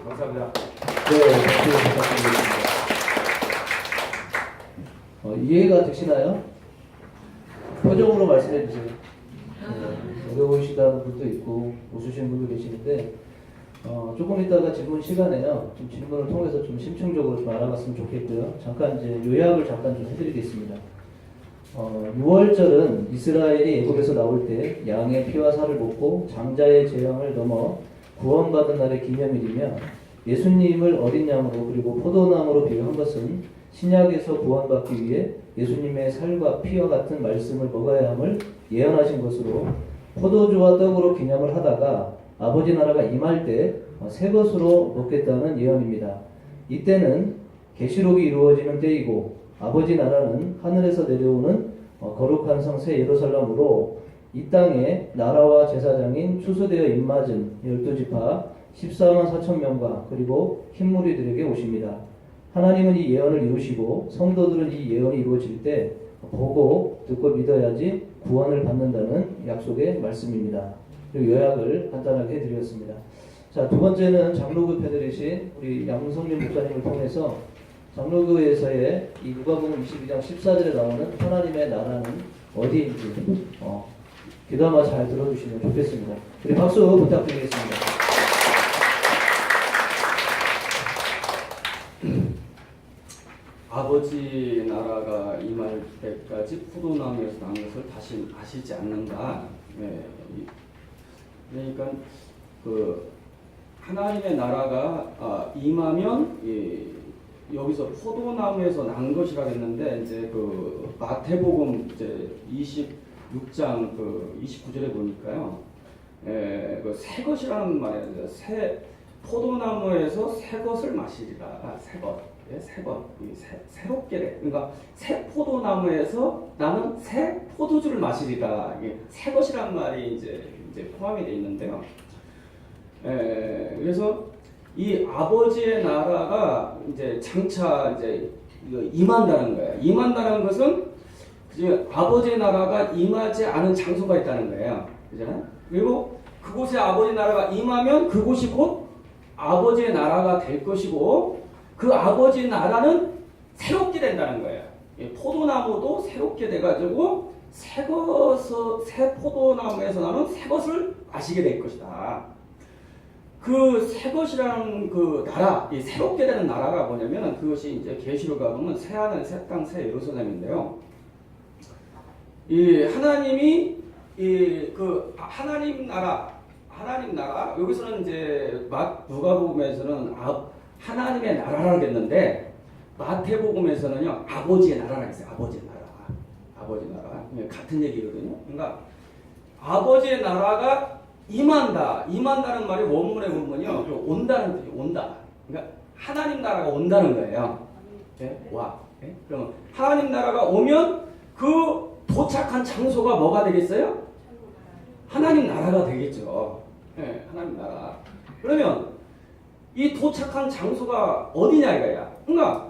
감사합니다. 네, 박수 부탁드리겠습니다. 이해가 되시나요? 표정으로 말씀해 주세요. 어려우시다는 분도 있고 웃으시는 분도 계시는데 조금 이따가 질문 시간에요. 좀 질문을 통해서 좀 심층적으로 좀 알아봤으면 좋겠고요. 잠깐 이제 요약을 잠깐 좀 해드리겠습니다. 6월절은 이스라엘이 애굽에서 나올 때 양의 피와 살을 먹고 장자의 재앙을 넘어 구원받은 날의 기념일이며 예수님을 어린 양으로 그리고 포도나무로 비유한 것은 신약에서 구원받기 위해 예수님의 살과 피와 같은 말씀을 먹어야 함을 예언하신 것으로 포도주와 떡으로 기념을 하다가 아버지 나라가 임할 때 새 것으로 먹겠다는 예언입니다. 이때는 계시록이 이루어지는 때이고 아버지 나라는 하늘에서 내려오는 거룩한 성 새 예루살렘으로 이 땅에 나라와 제사장인 추수되어 입맞은 12지파 14만 4천 명과 그리고 흰무리들에게 오십니다. 하나님은 이 예언을 이루시고 성도들은 이 예언이 이루어질 때 보고 듣고 믿어야지 구원을 받는다는 약속의 말씀입니다. 그리고 요약을 간단하게 해드렸습니다. 자, 두 번째는 장로교 패드리신 우리 양성민 목사님을 통해서 장로교에서의 이 누가복음 22장 14절에 나오는 하나님의 나라는 어디인지 귀담아 잘 들어주시면 좋겠습니다. 우리 박수 부탁드리겠습니다. 아버지 나라가 임할 때까지 포도나무에서 난 것을 다시 아시지 않는가. 네. 그러니까 하나님의 나라가 임하면 여기서 포도나무에서 난 것이라고 했는데 이제 마태복음 이제 26장 29절에 보니까요. 새 것이라는 말이에요. 포도나무에서 새 것을 마시리라. 새 것. 새 것. 새롭게 돼. 그러니까 새 포도나무에서 나는 새 포도주를 마시리라. 새 것이라는 말이 이제 포함이 되어 있는데요. 그래서 이 아버지의 나라가 이제 장차 이제 임한다는 거예요. 임한다는 것은 이제 아버지의 나라가 임하지 않은 장소가 있다는 거예요. 그잖아요. 그리고 그곳에 아버지 나라가 임하면 그곳이 곧 아버지의 나라가 될 것이고 그 아버지 나라는 새롭게 된다는 거예요. 포도나무도 새롭게 돼가지고 새 포도나무에서 나는 새 것을 마시게 될 것이다. 그 새 것이라는 그 나라, 이 새롭게 되는 나라가 뭐냐면 그것이 이제 계시록에 보면 새 하늘, 새 땅, 새 예루살렘인데요. 이 하나님이 하나님 나라 여기서는 이제 누가복음에서는 하나님의 나라라고 했는데 마태복음에서는요 아버지의 나라라고 했어요. 아버지 나라 같은 얘기거든요. 그러니까 아버지의 나라가 임한다는 말이 원문의 원문이요 온다는 뜻이에요. 온다. 그러니까 하나님 나라가 온다는 거예요. 네? 와. 네? 그러면 하나님 나라가 오면 그 도착한 장소가 뭐가 되겠어요? 하나님 나라가 되겠죠. 네, 하나님 나라. 그러면 이 도착한 장소가 어디냐 이거야. 그러니까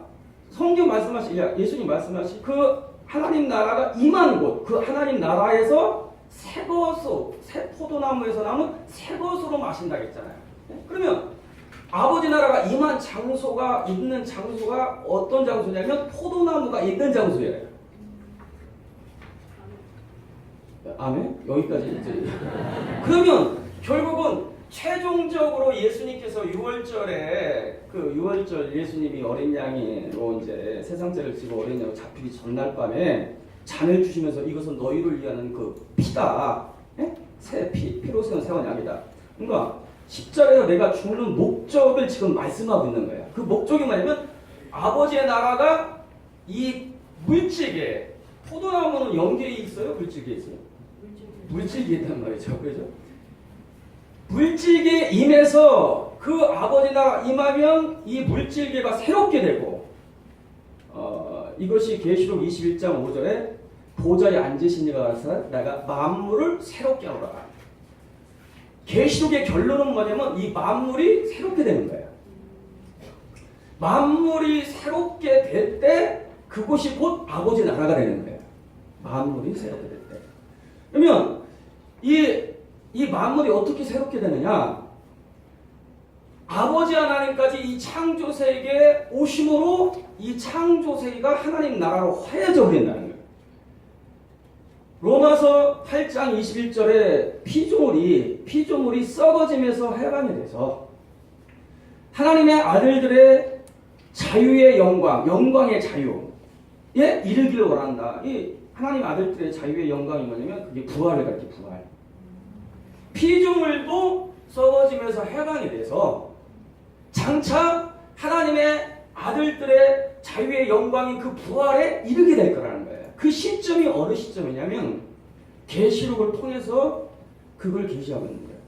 성경 말씀하신 예수님 말씀하신 그 하나님 나라가 임한 곳, 그 하나님 나라에서 새 포도나무에서 나면 새 것으로 마신다 했잖아요. 네? 그러면 아버지 나라가 임한 장소가 있는 장소가 어떤 장소냐면 포도나무가 있는 장소예요. 아멘? 여기까지 이제. 그러면 결국은 최종적으로 예수님께서 6월절 예수님이 어린 양으로 이제 세상죄를 지고 어린 양으로 잡히기 전날 밤에 잔을 주시면서 이것은 너희를 위한 그 피다. 예? 피로 세운 새한 양이다. 그러니까 십자가에서 내가 죽는 목적을 지금 말씀하고 있는 거예요. 그 목적이 뭐냐면 아버지의 나라가 이 물질계, 포도나무는 영계에 있어요? 물질계에 있어요? 물질계에 있단 말이죠. 그죠? 물질계에 임해서 그 아버지 나라가 임하면 이 물질계가 새롭게 되고 이것이 계시록 21장 5절에 보좌에 앉으신 이가 와서 내가 만물을 새롭게 하노라. 계시록의 결론은 뭐냐면 이 만물이 새롭게 되는 거예요. 만물이 새롭게 될 때 그곳이 곧 아버지 나라가 되는 거예요. 만물이 새롭게 될 때. 그러면 이 만물이 어떻게 새롭게 되느냐? 아버지 하나님까지 이 창조 세계에 오심으로 이 창조 세계가 하나님 나라로 화해져 버린다는 거예요. 로마서 8장 21절에 피조물이 썩어지면서 해방이 돼서 하나님의 아들들의 자유의 영광의 자유에 이르기를 원한다. 이 하나님 아들들의 자유의 영광이 뭐냐면 그게 부활을 가리켜 부활. 피조물도 썩어지면서 해방이 돼서 장차 하나님의 아들들의 자유의 영광이 그 부활에 이르게 될 거라는 거예요. 그 시점이 어느 시점이냐면 계시록을 통해서 그걸 계시하고 있는 거예요.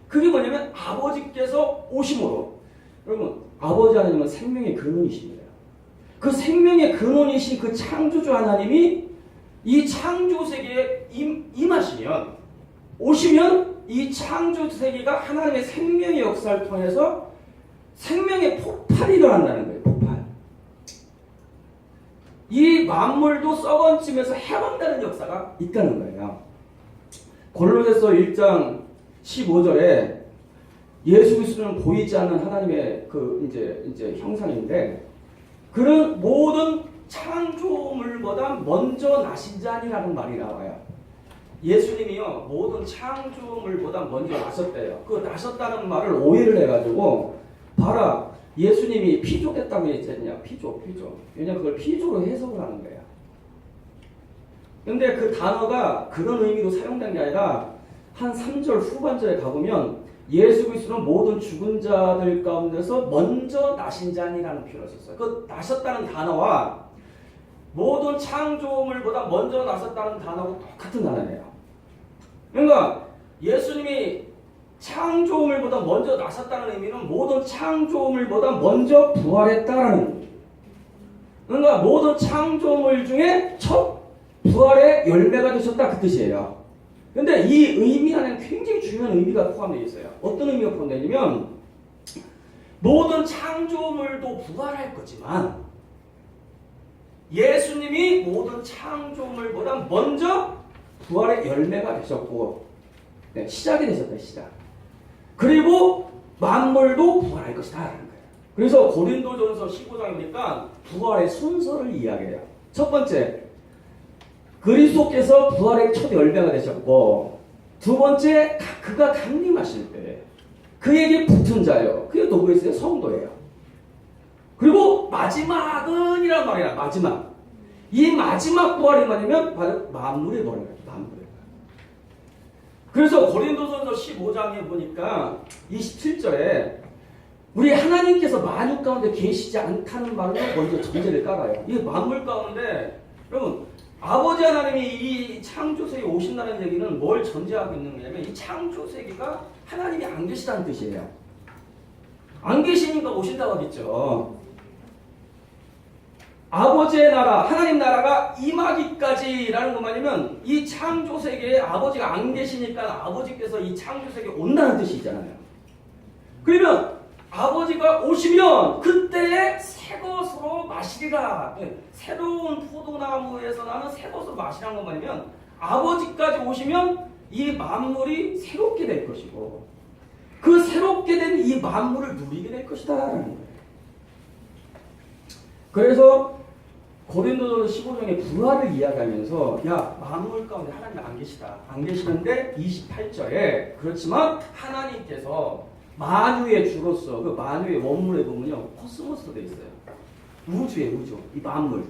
그게 뭐냐면 아버지께서 오심으로, 여러분 아버지 하나님은 생명의 근원이십니다. 그 생명의 근원이신 그 창조주 하나님이 이 창조 세계에 임하시면, 오시면 이 창조 세계가 하나님의 생명의 역사를 통해서 생명의 폭발이 일어난다는 거예요. 폭발. 이 만물도 썩어지면서 해방되는 역사가 있다는 거예요. 골로새서 1장 15절에 예수 그리스도는 보이지 않는 하나님의 그 이제 형상인데, 그는 모든 창조물보다 먼저 나신 자니라는 말이 나와요. 예수님이요 모든 창조물보다 먼저 나셨대요. 그 나셨다는 말을 오해를 해가지고, 봐라 예수님이 피조됐다고 했잖냐. 피조. 왜냐면 그걸 피조로 해석을 하는 거야. 근데 그 단어가 그런 의미로 사용된 게 아니라 한 3절 후반절에 가보면 예수 그리스도는 모든 죽은 자들 가운데서 먼저 나신 자니라는 표현을 썼어요. 그 나셨다는 단어와 모든 창조물보다 먼저 나섰다는 단어하고 똑같은 단어예요. 그러니까 예수님이 창조물보다 먼저 나섰다는 의미는 모든 창조물보다 먼저 부활했다라는 의미예요. 그러니까 모든 창조물 중에 첫 부활의 열매가 되셨다 그 뜻이에요. 근데 이 의미 안에는 굉장히 중요한 의미가 포함되어 있어요. 어떤 의미가 포함되어 있냐면 모든 창조물도 부활할 거지만 예수님이 모든 창조물보다 먼저 부활의 열매가 되셨고, 시작이 되셨다. 시작. 그리고 만물도 부활할 것이다 라는 거예요. 그래서 고린도전서 15장에 보니까 부활의 순서를 이야기해요. 첫 번째, 그리스도께서 부활의 첫 열매가 되셨고, 두 번째, 그가 강림하실 때 그에게 붙은 자요. 그게 누구였어요? 성도예요. 그리고 마지막은 이란 말이야. 마지막. 이 마지막 부활이 뭐냐면 바로 만물의 부활이에요. 만물의 부활. 그래서 고린도전서 15장에 보니까 27절에 우리 하나님께서 만유 가운데 계시지 않다는 말로 먼저 전제를 깔아요. 이 만물 가운데, 여러분 아버지 하나님이 이 창조세계에 오신다는 얘기는 뭘 전제하고 있는 거냐면 이 창조세계가 하나님이 안 계시다는 뜻이에요. 안 계시니까 오신다고 하겠죠. 아버지의 나라, 하나님 나라가 임하기까지라는 건 뭐냐면 이 창조세계에 아버지가 안 계시니까 아버지께서 이 창조세계에 온다는 뜻이 있잖아요. 그러면 아버지가 오시면 그때에 새 것으로 마시리라. 새로운 포도나무에서 나는 새 것으로 마시라는 건 뭐냐면 아버지까지 오시면 이 만물이 새롭게 될 것이고 그 새롭게 된 이 만물을 누리게 될 것이다 라는 거예요. 그래서 고린도전서 15장의 부활을 이야기하면서 야 만물 가운데 하나님이 안 계시다. 안 계시는데 28절에 그렇지만 하나님께서 만유의 주로서 그 만유의 원문에 보면요 코스모스로 되어 있어요. 우주의 우주 이 만물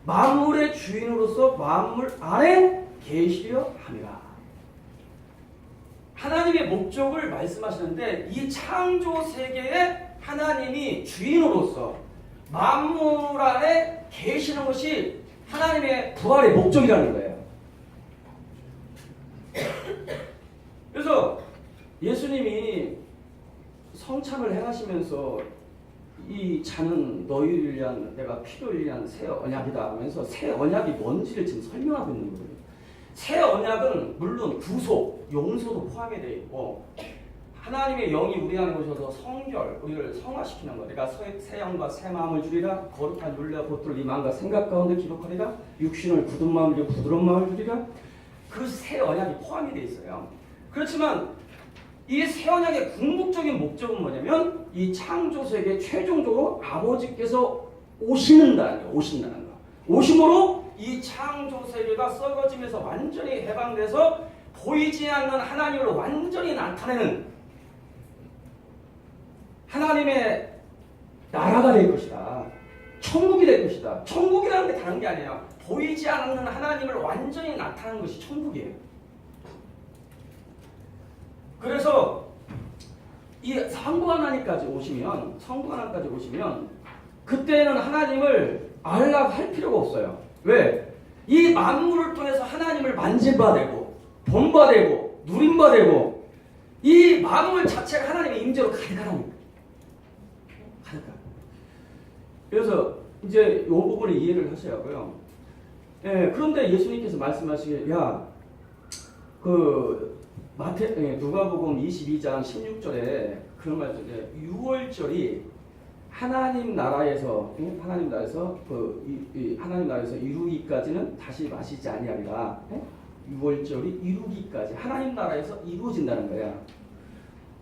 만물의 주인으로서 만물 안에 계시려 함이라. 하나님의 목적을 말씀하시는데 이 창조 세계에 하나님이 주인으로서 만물 안에 계시는 것이 하나님의 부활의 목적이라는 거예요. 그래서 예수님이 성찬을 행하시면서 이 잔은 너희를 위한 내가 피로 흘리는 새 언약이다 하면서 새 언약이 뭔지를 지금 설명하고 있는 거예요. 새 언약은 물론 구속, 용서도 포함이 되어 있고 하나님의 영이 우리 안에 오셔서 성결, 우리를 성화시키는 거. 내가 새 영과 새 마음을 주리라. 거룩한 윤리와 보트를 이 마음과 생각 가운데 기록하리라. 육신을 굳은 마음을 주고 부드러운 마음을 주리라. 그 새 언약이 포함이 되어 있어요. 그렇지만 이 새 언약의 궁극적인 목적은 뭐냐면 이 창조세계 최종적으로 아버지께서 오신다는 거예요. 오신다는 거. 오심으로 이 창조세계가 썩어지면서 완전히 해방돼서 보이지 않는 하나님을 완전히 나타내는 하나님의 나라가 될 것이다. 천국이 될 것이다. 천국이라는 게 다른 게 아니에요. 보이지 않는 하나님을 완전히 나타내는 것이 천국이에요. 그래서 이 성부 하나님까지 오시면 그때는 하나님을 알라고 할 필요가 없어요. 왜? 이 만물을 통해서 하나님을 만질바되고 본바되고 누림바되고 이 만물 자체가 하나님의 임재로 가득하다니까. 가득하. 그래서 이제 이 부분을 이해를 하셔야고요. 예, 그런데 예수님께서 말씀하시기에 누가복음 22장 16절에 그런 말씀인데 유월절이 하나님 나라에서 이루기까지는 다시 마시지 아니하리라. 유월절이 이루기까지 하나님 나라에서 이루어진다는 거야.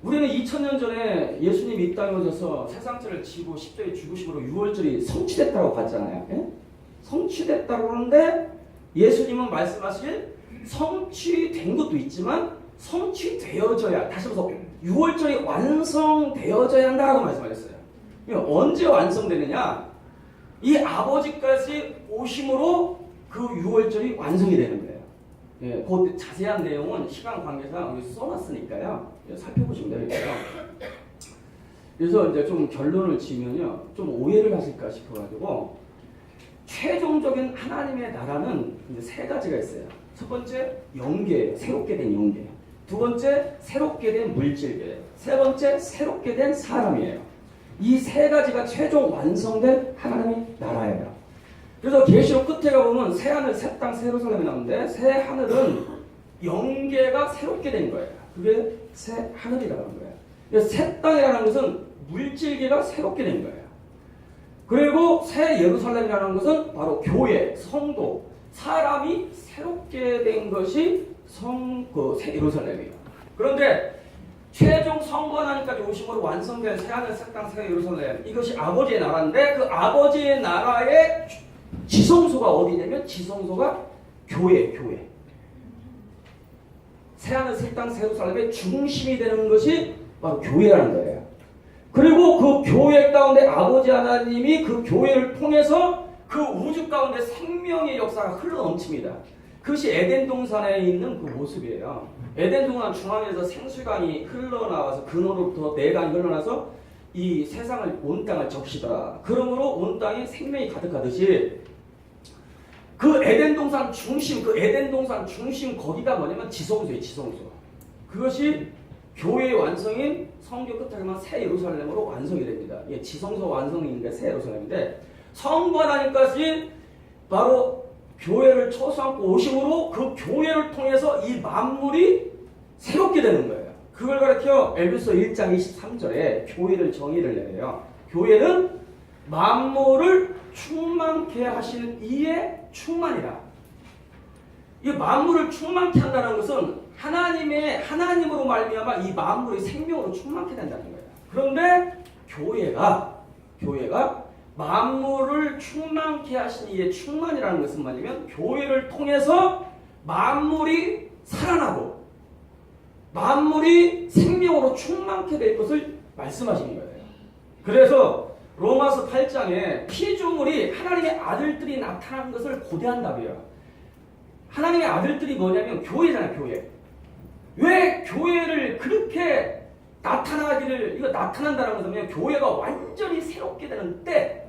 우리는 2000년 전에 예수님이 이 땅에 오셔서 세상죄를 지고 십자가에 죽으심으로 유월절이 성취됐다고 봤잖아요. 성취됐다고 하는데 예수님은 말씀하실 성취된 것도 있지만 성취되어져야, 다시 말해서 유월절이 완성되어져야 한다고 말씀하셨어요. 언제 완성되느냐? 이 아버지까지 오심으로 그 유월절이 완성이 되는 거예요. 예, 그 자세한 내용은 시간 관계상 여기 써놨으니까요. 살펴보시면 되겠고요. 그래서 이제 좀 결론을 지으면요, 좀 오해를 하실까 싶어가지고 최종적인 하나님의 나라는 이제 세 가지가 있어요. 첫 번째 영계, 새롭게 된 영계. 두 번째 새롭게 된 물질계. 세 번째 새롭게 된 사람이에요. 이 세 가지가 최종 완성된 하나님의 나라예요. 그래서 계시록 끝에 가보면 새 하늘, 새 땅, 새 예루살렘이 나오는데 새 하늘은 영계가 새롭게 된 거예요. 그게 새 하늘이라는 거예요. 새 땅이라는 것은 물질계가 새롭게 된 거예요. 그리고 새 예루살렘이라는 것은 바로 교회, 성도, 사람이 새롭게 된 것이 새 예루살렘이에요. 그런데 최종 성부 하나님까지 오심으로 완성된 새 하늘, 새 땅, 새 예루살렘, 이것이 아버지의 나라인데 그 아버지의 나라의 지성소가 어디냐면 지성소가 교회. 새 하늘, 새 땅, 새 예루살렘의 중심이 되는 것이 바로 교회라는 거예요. 그리고 그 교회 가운데 아버지 하나님이 그 교회를 통해서 그 우주 가운데 생명의 역사가 흘러넘칩니다. 그것이 에덴 동산에 있는 그 모습이에요. 에덴 동산 중앙에서 생수강이 흘러나와서 근원으로부터 내강이 흘러나서 이 세상을 온 땅을 적시더라. 그러므로 온 땅에 생명이 가득하듯이 그 에덴 동산 중심 거기가 뭐냐면 지성소예요. 지성소. 그것이 교회의 완성인 성경 끝에 가면 새 예루살렘으로 완성이 됩니다. 예, 지성소 완성인데 새 예루살렘인데 성부 하나님까지 바로 교회를 초소함고 오심으로 그 교회를 통해서 이 만물이 새롭게 되는 거예요. 그걸 가르쳐 에베소 1장 23절에 교회를 정의를 내요. 교회는 만물을 충만케 하시는 이의 충만이라. 이 만물을 충만케 한다는 것은 하나님으로 말미암아 이 만물이 생명으로 충만케 된다는 거예요. 그런데 교회가 만물을 충만케 하신 이의 충만이라는 것은 뭐냐면 교회를 통해서 만물이 살아나고 만물이 생명으로 충만케 될 것을 말씀하시는 거예요. 그래서 로마서 8장에 피조물이 하나님의 아들들이 나타나는 것을 고대한다고요. 하나님의 아들들이 뭐냐면 교회잖아요. 교회. 왜 교회를 그렇게 나타난다는 것은 교회가 완전히 새롭게 되는 때,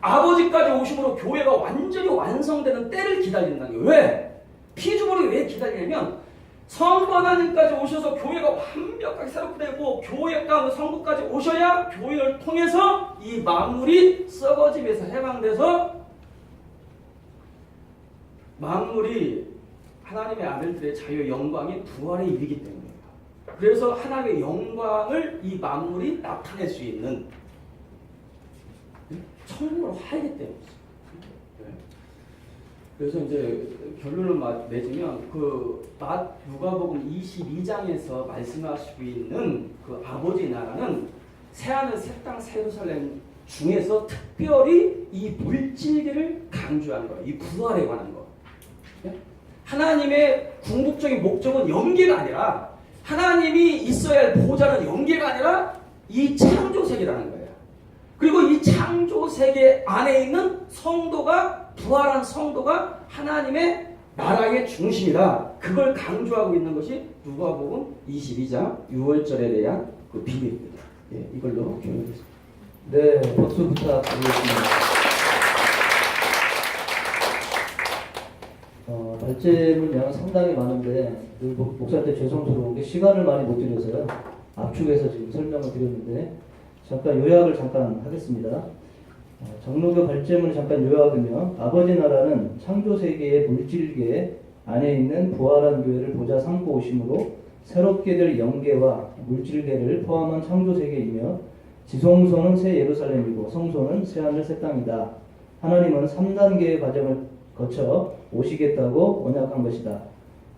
아버지까지 오심으로 교회가 완전히 완성되는 때를 기다린다는 거예요. 왜? 피조물이 왜 기다리냐면 성부 하나님까지 오셔서 교회가 완벽하게 새롭게 되고 교회 가운데 성부까지 오셔야 교회를 통해서 이 만물이 썩어짐에서 해방돼서 만물이 하나님의 아들들의 자유의 영광이 부활에 이르기 때문이에요. 그래서 하나님의 영광을 이 만물이 나타낼 수 있는 천국으로 하기 때문이죠. 그래서 이제 결론을 내주면 누가복음 22장에서 말씀하시고 있는 그 아버지 나라는 새하늘 새 땅 새 예루살렘 중에서 특별히 이 물질계를 강조하는 거예요. 이 부활에 관한 거. 하나님의 궁극적인 목적은 영계가 아니라 하나님이 있어야 할 보호자는 영계가 아니라 이 창조세계라는 거예요. 그리고 이 창조세계 안에 있는 성도가 부활한 성도가 하나님의 나라의 중심이다. 그걸 강조하고 있는 것이 누가복음 22장 6월절에 대한 그 비유입니다. 예, 이걸로 교육했습니다. 네, 박수 부탁드리겠습니다. 발제문 양 상당히 많은데 늘 목사한테 죄송스러운 게 시간을 많이 못 드려서요. 압축해서 지금 설명을 드렸는데 잠깐 요약을 잠깐 하겠습니다. 장로교 발제문을 잠깐 요약하면 아버지 나라는 창조세계의 물질계 안에 있는 부활한 교회를 보좌 삼고 오심으로 새롭게 될 영계와 물질계를 포함한 창조세계이며 지성소는 새 예루살렘이고 성소는 새하늘 새 땅이다. 하나님은 3단계의 과정을 거쳐 오시겠다고 언약한 것이다.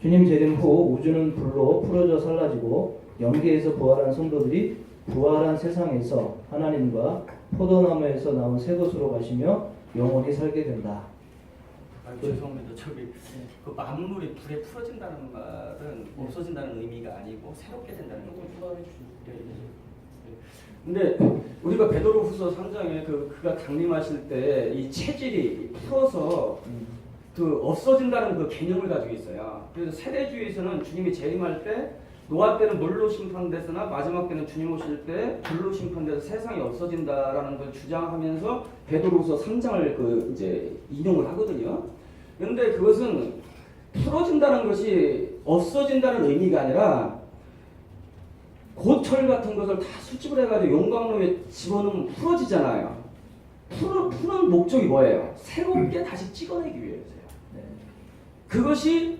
주님 재림 후 우주는 불로 풀어져 살라지고 영계에서 부활한 성도들이 부활한 세상에서 하나님과 포도나무에서 나온 새 곳으로 가시며 영원히 살게 된다. 죄송합니다. 그 만물이 불에 풀어진다는 말은 없어진다는 의미가 아니고 새롭게 된다는 거죠. 근데 우리가 베드로후서 3장에 그가 강림하실 때 이 체질이 풀어서 그 없어진다는 그 개념을 가지고 있어요. 그래서 세대주의에서는 주님이 재림할 때 노아 때는 물로 심판됐으나 마지막 때는 주님 오실 때 불로 심판돼서 세상이 없어진다라는 걸 주장하면서 베드로후서 3장을 이제 인용을 하거든요. 그런데 그것은 풀어진다는 것이 없어진다는 의미가 아니라 고철 같은 것을 다 수집을 해가지고 용광로에 집어넣으면 풀어지잖아요. 푸는 목적이 뭐예요? 새롭게 다시 찍어내기 위해서요. 그것이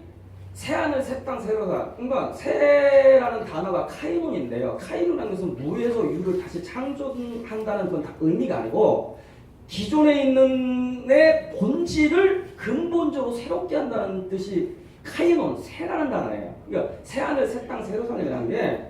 새하늘 새 땅 새로다. 그러니까 새라는 단어가 카이논인데요. 카이논이라는 것은 무에서 유를 다시 창조한다는 그건 다 의미가 아니고 기존에 있는 내 본질을 근본적으로 새롭게 한다는 뜻이 카이논, 새라는 단어예요. 그러니까 새하늘 새 땅 새로산이라는 게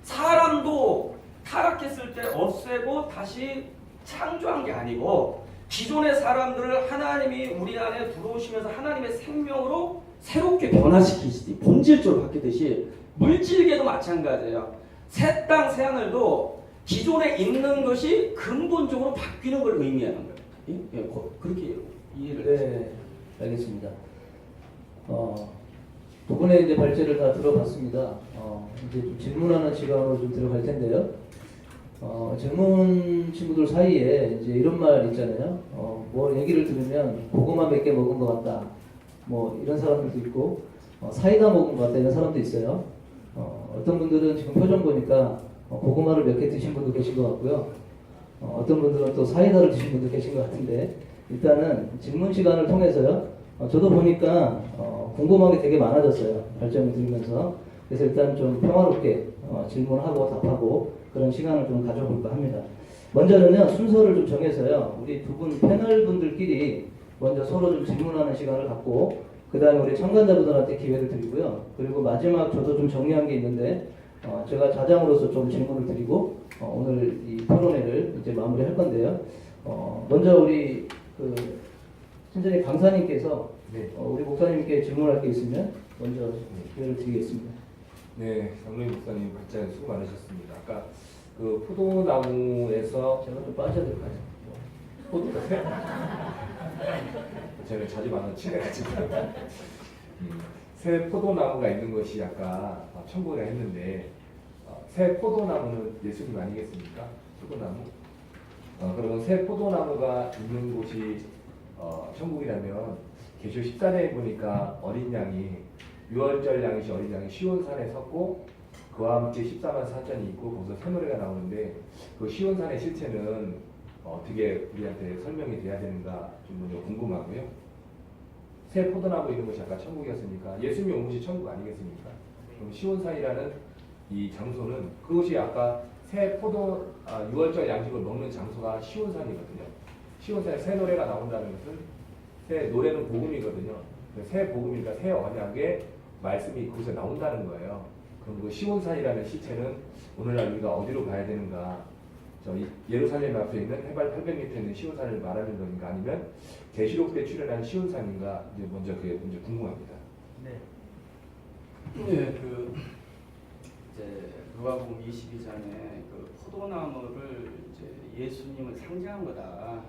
사람도 타락했을 때 없애고 다시 창조한 게 아니고 기존의 사람들을 하나님이 우리 안에 들어오시면서 하나님의 생명으로 새롭게 변화시키시지 본질적으로 바뀌듯이 물질계도 마찬가지예요. 새 땅 새 하늘도 기존에 있는 것이 근본적으로 바뀌는 걸 의미하는 거예요. 예? 그렇게 이해를 네, 알겠습니다. 두 분의 이제 발제를 다 들어봤습니다. 이제 좀 질문하는 시간으로 좀 들어갈 텐데요. 젊은 친구들 사이에 이제 이런 말 있잖아요. 뭐 얘기를 들으면 고구마 몇 개 먹은 것 같다. 뭐 이런 사람들도 있고, 사이다 먹은 것 같다 이런 사람도 있어요. 어떤 분들은 지금 표정 보니까 고구마를 몇 개 드신 분도 계신 것 같고요. 어떤 분들은 또 사이다를 드신 분도 계신 것 같은데, 일단은 질문 시간을 통해서요. 저도 보니까 궁금한 게 되게 많아졌어요. 발전을 들으면서. 그래서 일단 좀 평화롭게 질문하고 답하고 그런 시간을 좀 가져볼까 합니다. 먼저는요, 순서를 좀 정해서요. 우리 두 분 패널 분들끼리 먼저 서로 좀 질문하는 시간을 갖고 그 다음에 우리 참가자분들한테 기회를 드리고요. 그리고 마지막 저도 좀 정리한 게 있는데 제가 자장으로서 좀 질문을 드리고 오늘 이 토론회를 이제 마무리할 건데요. 먼저 우리 신전의 강사님께서 네. 우리 목사님께 질문할 게 있으면 먼저 기회를 드리겠습니다. 네, 장로님 목사님 발전 수고 많으셨습니다. 아까 그 포도나무에서 제가 좀 빠져야 될 것 같아요. 포도나무 제가 자주 만난 친구가지고 새 포도나무가 있는 것이 아까 천국이라 했는데 새 포도나무는 예수님 아니겠습니까? 포도나무. 그러면 새 포도나무가 있는 곳이 천국이라면 계시록 14장에 보니까 어린 양이 유월절 양이시 어린 양이 시온산에 섰고 그와 함께 14만 4천이 있고 거기서 새 노래가 나오는데 그 시온산의 실체는 어떻게 우리한테 설명이 돼야 되는가 좀 먼저 궁금하고요. 새 포도나무 있는 곳이 아까 천국이었으니까 예수님이 온 곳이 천국 아니겠습니까? 그럼 시온산이라는 이 장소는 그것이 아까 새 포도 유월절 양식을 먹는 장소가 시온산이거든요. 시온산에 새 노래가 나온다는 것은 새 노래는 복음이거든요. 새 복음이니까 새 언약의 말씀이 거기서 나온다는 거예요. 그럼 그 시온산이라는 시체는 오늘날 우리가 어디로 가야 되는가? 저희 예루살렘 앞에 있는 해발 800m 있는 시온산을 말하는 건가 아니면 계시록 때 출현한 시온산인가? 이제 먼저 그게 먼저 궁금합니다. 네. 네, 그 이제 누가복음 22장에 그 포도나무를 이제 예수님을 상징한 거다.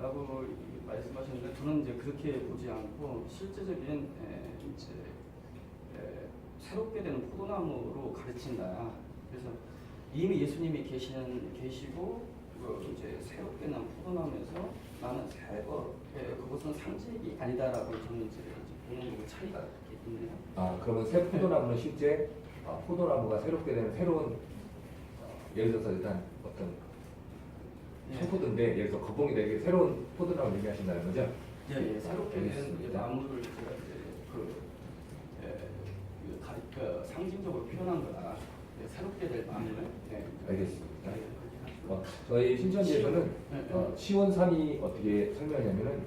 라고 말씀하셨는데 저는 이제 그렇게 보지 않고 실제적인 이제 새롭게 되는 포도나무로 가르친다. 그래서 이미 예수님이 계시고 이제 새롭게 난 포도나무에서 나는 새거 그것은 상징이 아니다라고 저는 이제 보는 그 차이가 있네요. 아 그러면 새 포도나무는 실제 포도나무가 새롭게 되는 새로운 예를 들어서 일단 어떤 소포도인데 예를 들어서 거봉이 되게 새로운 포도나무를 얘기하신다는 거죠? 예, 새롭게 된 알겠습니다. 나무를 제가 이제 상징적으로 표현한 거다. 새롭게 될 나무를. 알겠습니다. 저희 신천지에서는 시온산이 어떻게 설명하냐면은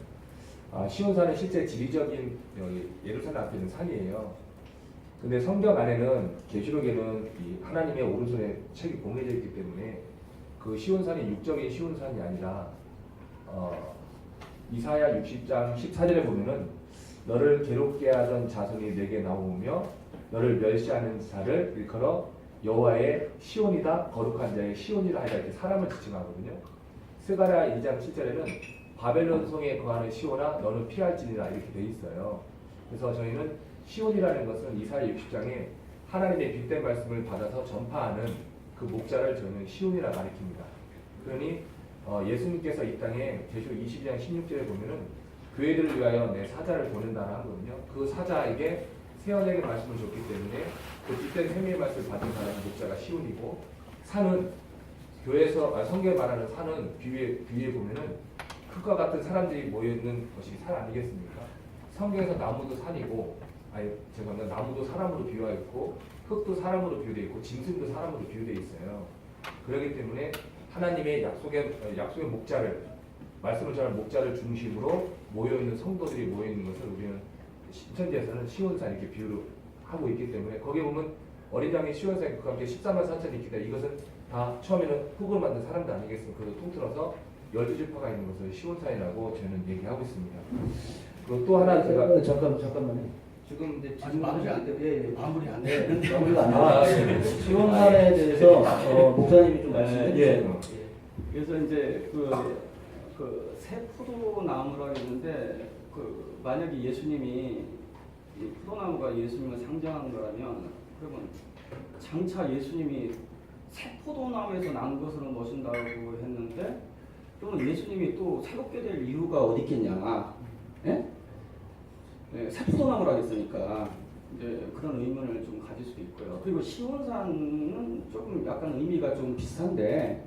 시온산은 실제 지리적인 여기 예루살렘 앞에 있는 산이에요. 근데 성경 안에는 계시록에는 이 하나님의 오른손에 책이 봉해져 있기 때문에 그 시온산이 육적인 시온산이 아니라 이사야 60장 14절에 보면은 너를 괴롭게 하던 자손이 내게 나오며 너를 멸시하는 자를 일컬어 여호와의 시온이다 거룩한 자의 시온이라 하여 이렇게 사람을 지칭하거든요. 스가랴 2장 7절에는 바벨론 성에 거하는 시온아 너는 피할지니라 이렇게 돼 있어요. 그래서 저희는 시온이라는 것은 이사야 60장에 하나님의 빛된 말씀을 받아서 전파하는 그 목자를 저희는 시온이라 가리킵니다. 그러니 예수님께서 이 땅에 계시록 22장 16절에 보면은 교회들을 위하여 내 사자를 보낸다는 하거든요. 그 사자에게 새 언약의 말씀을 줬기 때문에 그 빛된 생명의 말씀을 받은 사람은 목자가 시온이고 산은 교회에서 성경에 말하는 산은 비유에 보면은 흙과 같은 사람들이 모여 있는 것이 산 아니겠습니까? 성경에서 나무도 산이고 죄송합니다. 나무도 사람으로 비유하여 있고 흙도 사람으로 비유되어 있고 짐승도 사람으로 비유되어 있어요. 그렇기 때문에 하나님의 약속의 목자를 말씀을 전하는 목자를 중심으로 모여있는 성도들이 모여있는 것을 우리는 신천지에서는 시온산 이렇게 비유를 하고 있기 때문에 거기에 보면 어린 양의 시온산 그와 함께 14만 4천이 있기 때문에 이것은 다 처음에는 흙으로 만든 사람들 아니겠습니까? 그래서 통틀어서 12지파가 있는 것을 시온산이라고 저는 얘기하고 있습니다. 그리고 또 하나 제가 잠깐만요. 지금 이제 마무리 안 돼. 마무리 안 네, 되는데. 마무리가 안 돼요. 시온산에 대해서 목사님이 좀 말씀해 주세요. 그래서 이제 그 새 포도나무라고 했는데 만약에 예수님이 이 포도나무가 예수님을 상징하는 거라면 그러면 장차 예수님이 새 포도나무에서 난 것으로 모신다고 했는데 그러면 예수님이 또 새롭게 될 이유가 어디 있겠냐? 예? 새 포도나무라 했으니까 이제 그런 의문을 좀 가질 수도 있고요. 그리고 시온산은 조금 약간 의미가 좀 비슷한데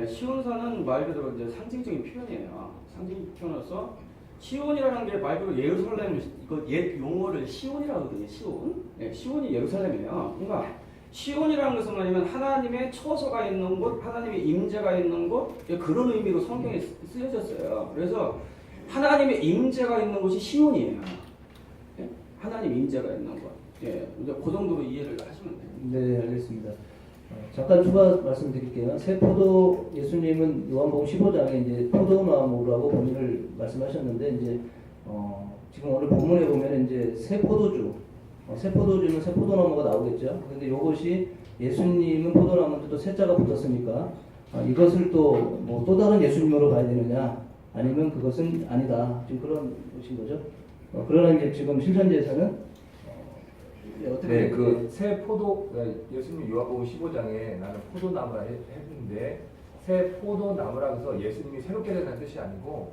시온산은 말 그대로 이제 상징적인 표현이에요. 상징 표현으로서 시온이라는 게 말 그대로 예루살렘 이거 옛 용어를 시온이라고 하거든요. 시온. 시온이 예루살렘이에요. 그러니까 시온이라는 것은 뭐냐면 하나님의 처소가 있는 곳, 하나님의 임재가 있는 곳 그런 의미로 성경에 쓰여졌어요. 그래서 하나님의 임재가 있는 곳이 시온이에요. 하나님 임재가 있는 곳. 이제 그 정도로 이해를 하시면 돼요. 네, 알겠습니다. 잠깐 추가 말씀드릴게요. 새 포도 예수님은 요한복음 15장에 이제 포도나무라고 본인을 말씀하셨는데 이제 지금 오늘 본문에 보면 이제 새 포도주, 새 포도주는 새 포도나무가 나오겠죠. 그런데 이것이 예수님은 포도나무인데 또 새자가 붙었으니까 이것을 또 또 다른 예수님으로 봐야 되느냐? 아니면 그것은 아니다. 지금 그런 것인 거죠. 그러나 이제 지금 신천지에서는 네, 그 새 포도 예수님 요한복음 15장에 나는 포도나무라 했는데 새 포도나무라 해서 예수님이 새롭게 된다는 뜻이 아니고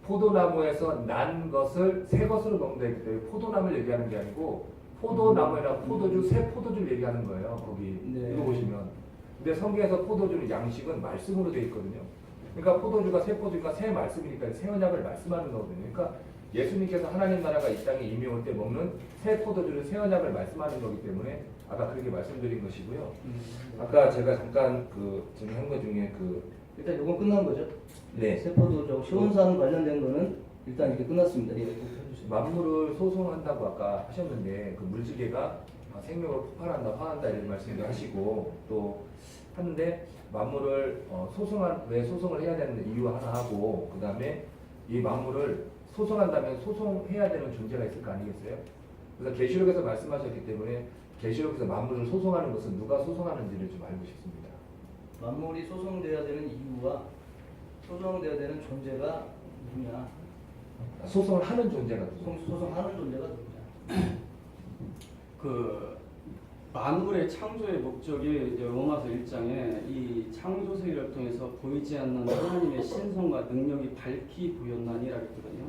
포도나무에서 난 것을 새 것으로 먹는다 했기 때문에 포도나무를 얘기하는 게 아니고 포도나무나 포도주 새 포도주를 얘기하는 거예요. 거기 읽어보시면. 근데 성경에서 포도주는 양식은 말씀으로 되어 있거든요. 그러니까 포도주가 새 포도주가 새 말씀이니까 새 언약을 말씀하는 거거든요. 그러니까 예수님께서 하나님 나라가 이 땅에 이미 올 때 먹는 새 포도주를 새 언약을 말씀하는 거기 때문에 아까 그렇게 말씀드린 것이고요. 아까 제가 잠깐 그 정리한 것 중에 일단 이건 끝난 거죠? 네. 세포도적 시온산 관련된 거는 일단 이렇게 끝났습니다. 예, 꼭 해주세요. 만물을 소송한다고 아까 하셨는데 그 물지개가 생명을 폭발한다, 화한다 이런 말씀도 하시고 또 하는데 만물을 왜 소송을 해야 되는 이유 하나 하고 그 다음에 이 만물을 소송한다면 소송해야 되는 존재가 있을 거 아니겠어요? 그래서 계시록에서 말씀하셨기 때문에 계시록에서 만물을 소송하는 것은 누가 소송하는지를 좀 알고 싶습니다. 만물이 소송돼야 되는 이유와 소송돼야 되는 존재가 누구냐? 소송을 하는 존재가 누구? 소송하는 존재가 누구냐? 그 만물의 창조의 목적이 이제 로마서 1장에 이 창조 세계를 통해서 보이지 않는 하나님의 신성과 능력이 밝히 보였나니라고 했거든요.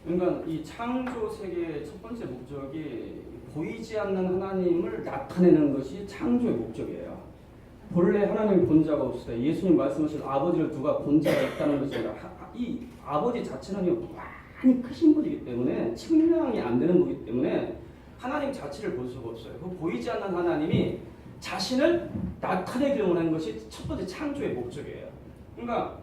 그러니까 이 창조 세계의 첫 번째 목적이 보이지 않는 하나님을 나타내는 것이 창조의 목적이에요. 본래 하나님의 본자가 없으다. 예수님 말씀하신 아버지를 두가 본자가 있다는 것이 아니라 이 아버지 자체는 많이 크신 분이기 때문에 측량이 안 되는 분이기 때문에 하나님 자체를 볼 수가 없어요. 그 보이지 않는 하나님이 자신을 나타내기 원하는 것이 첫 번째 창조의 목적이에요. 그러니까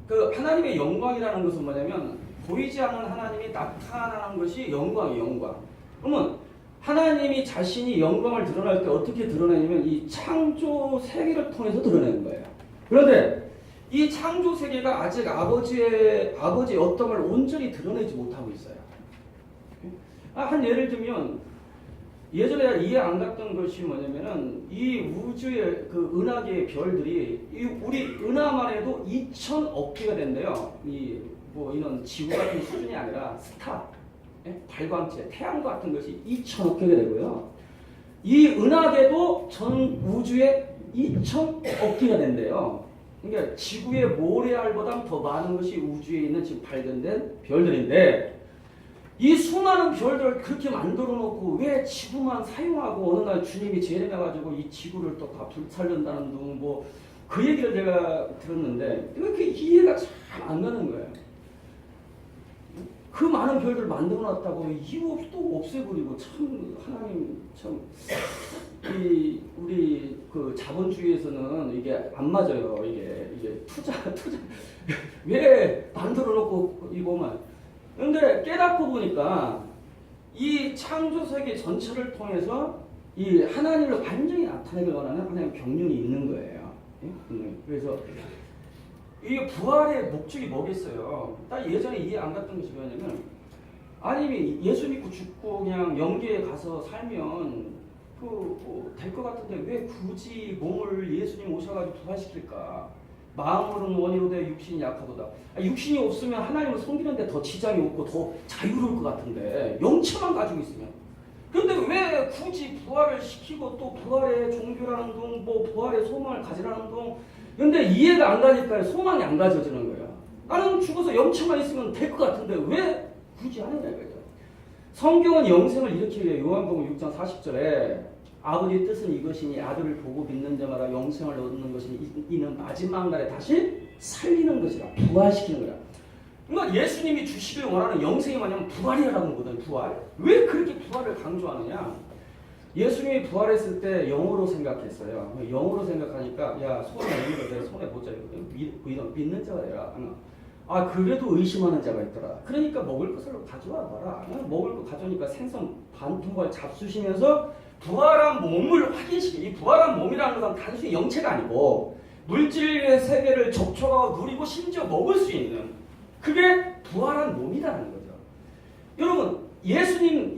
그 하나님의 영광이라는 것은 뭐냐면 보이지 않는 하나님이 나타나는 것이 영광이에요. 영광. 그러면 하나님이 자신이 영광을 드러날 때 어떻게 드러내냐면 이 창조 세계를 통해서 드러내는 거예요. 그런데 이 창조 세계가 아직 아버지의 어떤 걸 온전히 드러내지 못하고 있어요. 한 예를 들면 예전에 이해 안 갔던 것이 뭐냐면은 이 우주의 그 은하계의 별들이 우리 은하만 해도 2,000억 개가 된대요. 이런 지구 같은 수준이 아니라 스타, 발광체, 태양 같은 것이 2,000억 개가 되고요. 이 은하계도 전 우주에 2,000억 개가 된대요. 그러니까 지구의 모래알보다 더 많은 것이 우주에 있는 지금 발견된 별들인데 이 수많은 별들을 그렇게 만들어 놓고 왜 지구만 사용하고 어느 날 주님이 재림해가지고 이 지구를 또 다 불살른다는 둥 그 얘기를 제가 들었는데 이렇게 이해가 잘 안 가는 거예요. 그 많은 별들 만들어 놨다고 이유 없이 또 없애버리고 참 하나님 참 우리 그 자본주의에서는 이게 안 맞아요. 이게 투자 왜 만들어 놓고 이거만. 근데 깨닫고 보니까 이 창조 세계 전체를 통해서 이 하나님을 완전히 나타내길 원하는 하나님의 경륜이 있는 거예요. 그래서 이 부활의 목적이 뭐겠어요? 딱 예전에 이해 안 갔던 것이 뭐냐면 아니 예수 믿고 죽고 그냥 영계에 가서 살면 될 것 같은데 왜 굳이 몸을 예수님 오셔가지고 부활시킬까? 마음으로는 원이로되 육신이 약하도다. 육신이 없으면 하나님을 섬기는데 더 지장이 없고 더 자유로울 것 같은데 영체만 가지고 있으면. 그런데 왜 굳이 부활을 시키고 또 부활의 종교라는 둥, 부활의 소망을 가지라는 둥. 근데 이해가 안 가니까 소망이 안 가져지는 거예요. 나는 죽어서 영체만 있으면 될 것 같은데 왜 굳이 하느냐 이거죠. 성경은 영생을 일으키기 위해 요한복음 6장 40절에 아버지의 뜻은 이것이니 아들을 보고 믿는 자마다 영생을 얻는 것이니 이는 마지막 날에 다시 살리는 것이라. 부활시키는 거야. 그러니까 예수님이 주시길 원하는 영생이 뭐냐면 부활이라는 거거든. 부활. 왜 그렇게 부활을 강조하느냐. 예수님이 부활했을 때 영으로 생각했어요. 영으로 생각하니까 야 손에 있는 거 내 손에 보자. 믿는 자가 되라. 그래도 의심하는 자가 있더라. 그러니까 먹을 것을 가져와 봐라. 먹을 거 가져오니까 생선 반 통발 잡수시면서 부활한 몸을 확인시키기. 이 부활한 몸이라는 것은 단순히 영체가 아니고 물질의 세계를 접촉하고 누리고 심지어 먹을 수 있는 그게 부활한 몸이라는 거죠. 여러분 예수님